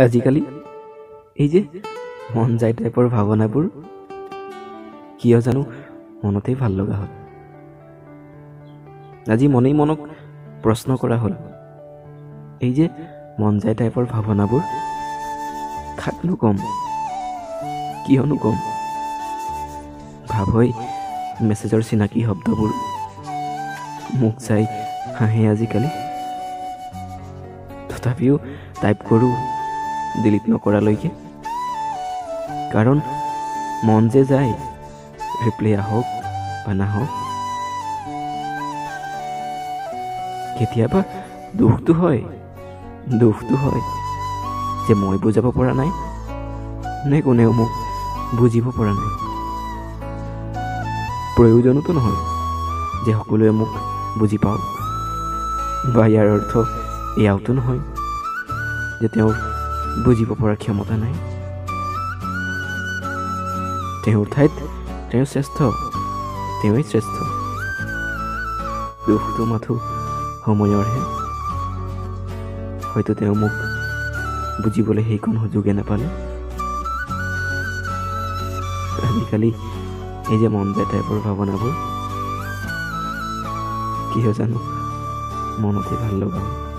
আজিকালি এই যে মন যায় টাইপৰ ভাৱনাবোৰ কিয় জানো মনতেই ভাল লগা হ'ল। আজি মনেই মনক প্ৰশ্ন কৰা হ'ল, এই যে মন যায় টাইপৰ ভাৱনাবোৰ কাকনো কম, কিয়নো কম? ভাবই মেছেজৰ চিনাকি শব্দবোৰ মোক চাই হাঁহে আজিকালি। তথাপিও টাইপ কৰোঁ ডিলিট নকৰালৈকে, কাৰণ মন যে যায় ৰিপ্লাই আহক বা নাহক। কেতিয়াবা দুখটো হয় যে মই বুজাব পৰা নাই নে কোনেও মোক বুজিব পৰা নাই। প্ৰয়োজনতো নহয় যে সকলোৱে মোক বুজি পাওক, বা ইয়াৰ অৰ্থ এয়াওতো নহয় যে তেওঁৰ বুজিব পৰা ক্ষমতা নাই। তেওঁৰ ঠাইত তেওঁ শ্ৰেষ্ঠ, তেওঁৱেই শ্ৰেষ্ঠ। দুখটো মাথো সময়ৰহে, হয়তো তেওঁ মোক বুজিবলৈ সেইকণ সুযোগে নাপালে। আজিকালি এই যে মন যায় টাইপৰ ভাৱনাবোৰ কিয় জানো মনতে ভাল লগা হয়।